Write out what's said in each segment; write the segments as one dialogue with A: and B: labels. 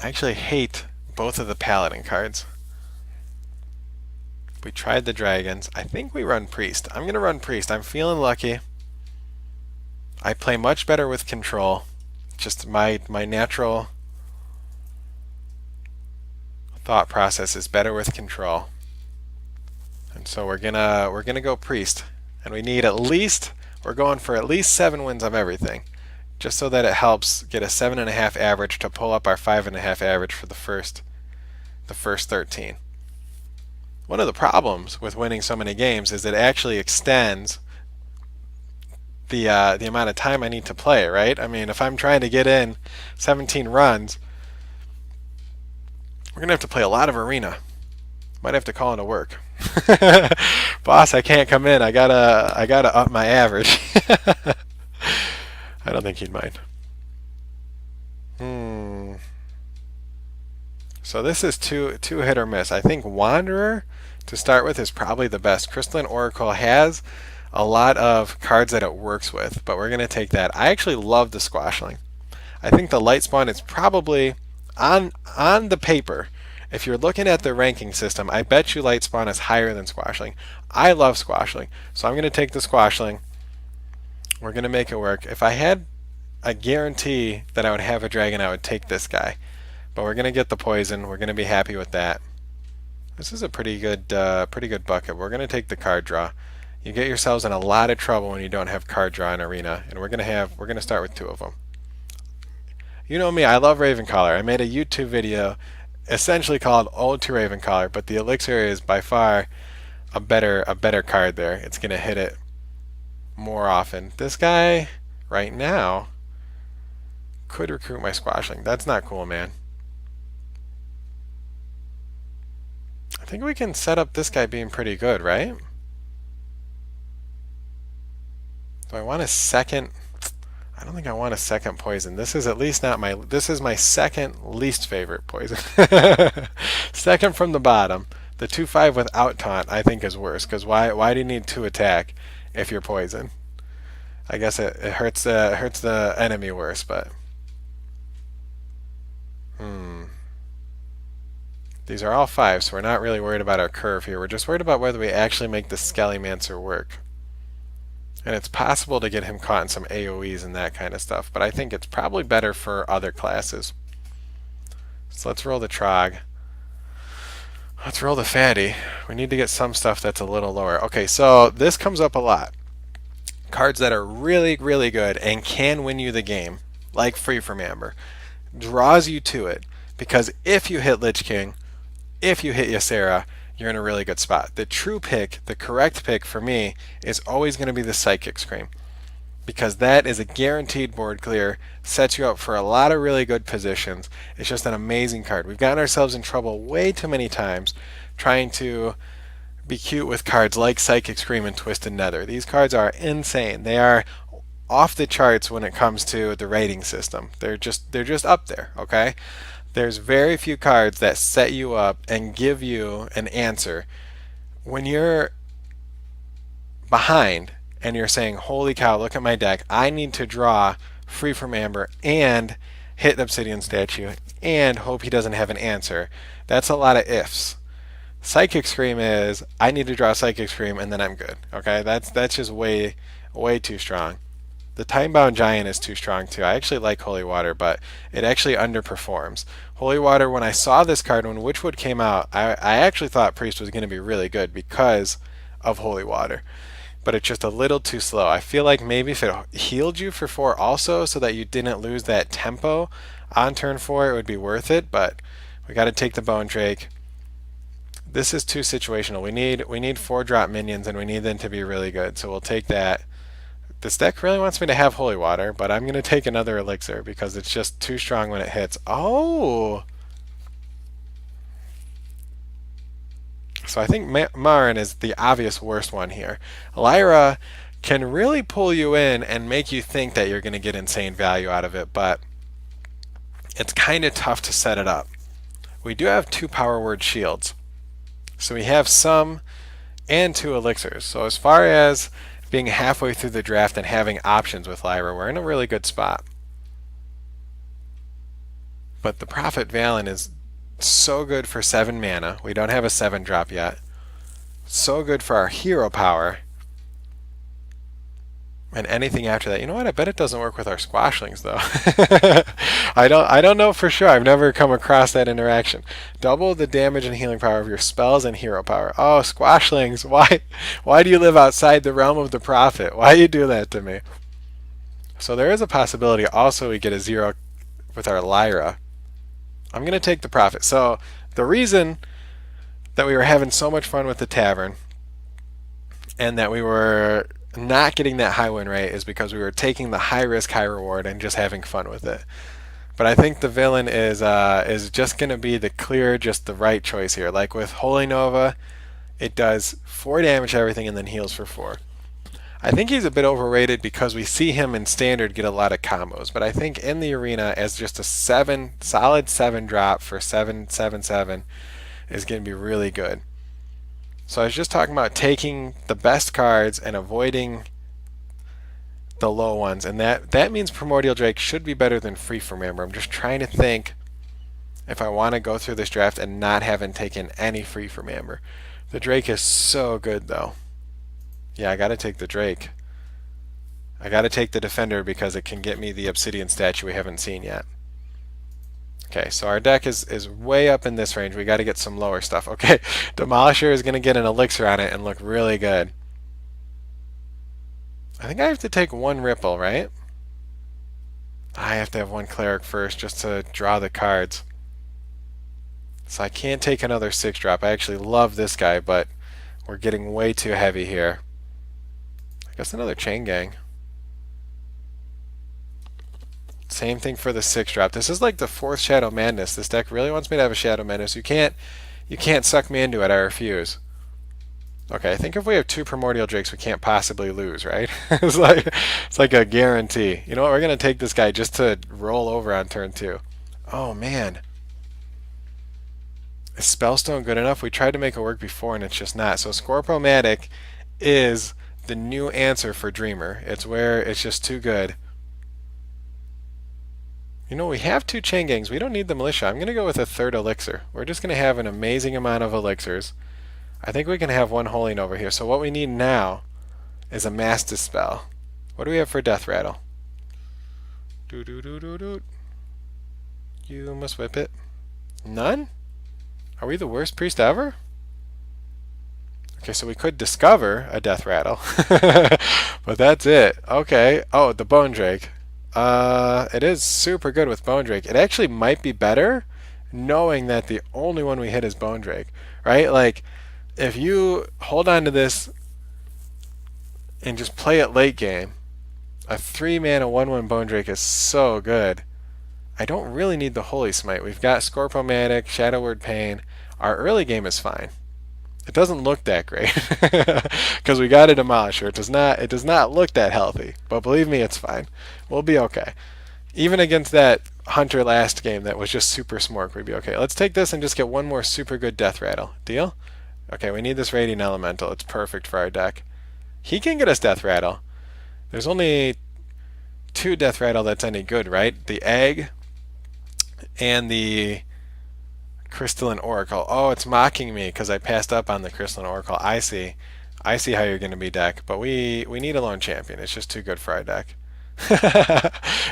A: I actually hate both of the Paladin cards. We tried the Dragons. I think we run Priest. I'm going to run Priest. I'm feeling lucky. I play much better with Control. Just my natural thought process is better with Control. And so we're gonna go Priest. And we need at least, we're going for at least 7 wins of everything. Just so that it helps get a 7.5 average to pull up our 5.5 average for the first 13. One of the problems with winning so many games is it actually extends the amount of time I need to play, right? I mean, if I'm trying to get in 17 runs, we're gonna have to play a lot of arena. Might have to call into work. Boss, I can't come in. I gotta up my average. I don't think he'd mind. So this is two hit or miss. I think Wanderer to start with is probably the best. Crystalline Oracle has a lot of cards that it works with, but we're gonna take that. I actually love the Squashling. I think the Light Spawn is probably on the paper. If you're looking at the ranking system, I bet you Light Spawn is higher than Squashling. I love Squashling, so I'm going to take the Squashling. We're going to make it work. If I had a guarantee that I would have a dragon, I would take this guy. But we're going to get the poison. We're going to be happy with that. This is a pretty good bucket. We're going to take the card draw. You get yourselves in a lot of trouble when you don't have card draw in Arena, and we're going to start with 2 of them. You know me, I love Ravencaller. I made a YouTube video essentially called Ode to Ravencaller, but the Elixir is by far a better card there. It's going to hit it more often. This guy right now could recruit my Squashling. That's not cool, man. I think we can set up this guy being pretty good, right? Do I want a second? I don't think I want a second poison. This is at least not my, this is my second least favorite poison. Second from the bottom. The 2/5 without taunt I think is worse, because why do you need 2 attack if you're poison? I guess it hurts the enemy worse, but these are all 5s, so we're not really worried about our curve here. We're just worried about whether we actually make the Skellymancer work. And it's possible to get him caught in some AoEs and that kind of stuff, but I think it's probably better for other classes. So let's roll the Trog. Let's roll the Fatty. We need to get some stuff that's a little lower. Okay, so this comes up a lot. Cards that are really, really good and can win you the game, like Free from Amber, draws you to it, because if you hit Lich King, if you hit Ysera, you're in a really good spot. The true pick, the correct pick for me, is always going to be the Psychic Scream, because that is a guaranteed board clear, sets you up for a lot of really good positions. It's just an amazing card. We've gotten ourselves in trouble way too many times trying to be cute with cards like Psychic Scream and Twisted Nether. These cards are insane. They are off the charts when it comes to the rating system. They're just up there, okay? There's very few cards that set you up and give you an answer when you're behind and you're saying, holy cow, look at my deck. I need to draw Free from Amber and hit the Obsidian Statue and hope he doesn't have an answer. That's a lot of ifs. Psychic Scream is, I need to draw Psychic Scream and then I'm good. Okay, that's just way too strong. The Timebound Giant is too strong too. I actually like Holy Water, but it actually underperforms. Holy Water, when I saw this card, when Witchwood came out, I actually thought Priest was going to be really good because of Holy Water. But it's just a little too slow. I feel like maybe if it healed you for 4 also, so that you didn't lose that tempo on turn 4, it would be worth it, but we got to take the Bone Drake. This is too situational. We need 4-drop minions, and we need them to be really good, so we'll take that. This deck really wants me to have Holy Water, but I'm going to take another Elixir because it's just too strong when it hits. Oh! So I think Marin is the obvious worst one here. Lyra can really pull you in and make you think that you're going to get insane value out of it, but it's kind of tough to set it up. We do have 2 Power Word shields. So we have some and 2 elixirs. So as far as being halfway through the draft and having options with Lyra, we're in a really good spot. But the Prophet Velen is so good for 7 mana. We don't have a 7 drop yet. So good for our hero power. And anything after that, you know what? I bet it doesn't work with our squashlings though. I don't know for sure. I've never come across that interaction. Double the damage and healing power of your spells and hero power. Oh, squashlings! Why do you live outside the realm of the prophet? Why you do that to me? So there is a possibility. Also, we get a 0 with our Lyra. I'm gonna take the prophet. So the reason that we were having so much fun with the tavern and that we were not getting that high win rate is because we were taking the high risk, high reward and just having fun with it. But I think the villain is just going to be the clear, just the right choice here. Like with Holy Nova, it does 4 damage to everything and then heals for 4. I think he's a bit overrated because we see him in standard get a lot of combos. But I think in the arena as just a solid 7 drop for 7/7/7 is going to be really good. So I was just talking about taking the best cards and avoiding the low ones, and that means Primordial Drake should be better than Free from Amber. I'm just trying to think if I want to go through this draft and not having taken any Free from Amber. The Drake is so good though. Yeah, I gotta take the Drake. I gotta take the Defender because it can get me the Obsidian statue we haven't seen yet. Okay, so our deck is way up in this range. We got to get some lower stuff. Okay, Demolisher is going to get an elixir on it and look really good. I think I have to take 1 Ripple, right? I have to have 1 Cleric first just to draw the cards. So I can't take another 6 drop. I actually love this guy, but we're getting way too heavy here. I guess another Chain Gang. Same thing for the 6 drop. This is like the 4th Shadow Madness. This deck really wants me to have a Shadow Madness. You can't suck me into it. I refuse. Okay, I think if we have 2 Primordial Drakes, we can't possibly lose, right? it's like a guarantee. You know what? We're gonna take this guy just to roll over on turn 2. Oh man, is Spellstone good enough? We tried to make it work before, and it's just not. So Scorpomatic is the new answer for Dreamer. It's where it's just too good. You know, we have 2 Chain Gangs. We don't need the Militia. I'm going to go with a 3rd Elixir. We're just going to have an amazing amount of Elixirs. I think we can have 1 Holy Nova here. So what we need now is a Mass Dispel. What do we have for Death Rattle? Do. You must whip it. None? Are we the worst priest ever? Okay, so we could discover a Death Rattle. But that's it. Okay. Oh, the Bone Drake. It is super good with Bone Drake. It actually might be better knowing that the only one we hit is Bone Drake, right? Like, if you hold on to this and just play it late game, a 3-mana 1/1 Bone Drake is so good. I don't really need the Holy Smite. We've got Scorpomatic, Shadow Word Pain. Our early game is fine. It doesn't look that great because we got a Demolisher. It does not look that healthy, but believe me, it's fine. We'll be okay. Even against that Hunter last game that was just super smork, we'd be okay. Let's take this and just get 1 more super good Death Rattle. Deal? Okay, we need this Radiant Elemental. It's perfect for our deck. He can get us Death Rattle. There's only 2 Death Rattle that's any good, right? The Egg and the Crystalline Oracle. Oh, it's mocking me because I passed up on the Crystalline Oracle. I see how you're going to be deck, but we need a lone champion. It's just too good for our deck.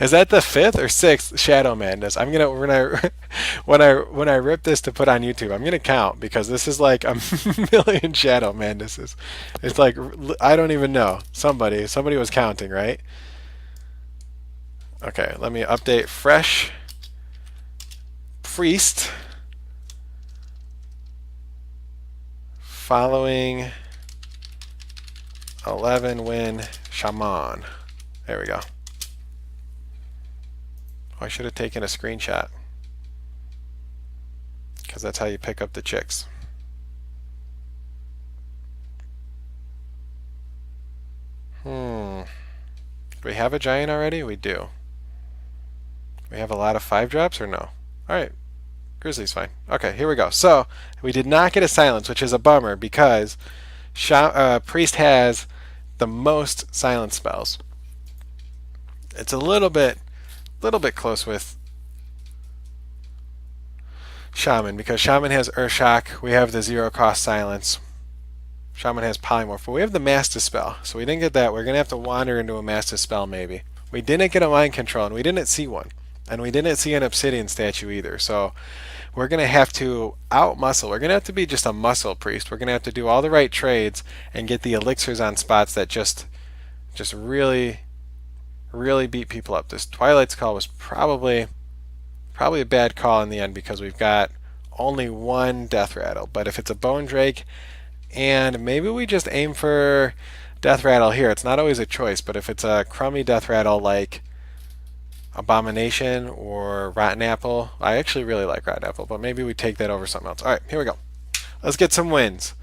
A: Is that the 5th or 6th Shadow Madness? I'm gonna when I rip this to put on YouTube, I'm gonna count because this is like a million Shadow Madnesses. It's like I don't even know. Somebody was counting, right? Okay, let me update. Fresh Priest following 11 win Shaman. There we go. Oh, I should have taken a screenshot because that's how you pick up the chicks. Do we have a giant already? We do. We have a lot of 5 drops or no? Alright. Grizzly's fine. Okay, here we go. So, we did not get a silence, which is a bummer because Priest has the most silence spells. It's a little bit close with Shaman, because Shaman has Urshock, we have the 0 cost silence. Shaman has Polymorph, but we have the Mass Dispel, so we didn't get that. We're going to have to wander into a Mass Dispel maybe. We didn't get a Mind Control, and we didn't see one. And we didn't see an Obsidian statue either, so we're going to have to out-muscle. We're going to have to be just a muscle priest. We're going to have to do all the right trades and get the elixirs on spots that just really, really beat people up. This Twilight's Call was probably a bad call in the end because we've got only one Death Rattle. But if it's a Bone Drake, and maybe we just aim for Death Rattle here. It's not always a choice, but if it's a crummy Death Rattle like Abomination or Rotten Apple, I actually really like Rotten Apple, but maybe we take that over something else. Alright, here we go. Let's get some wins.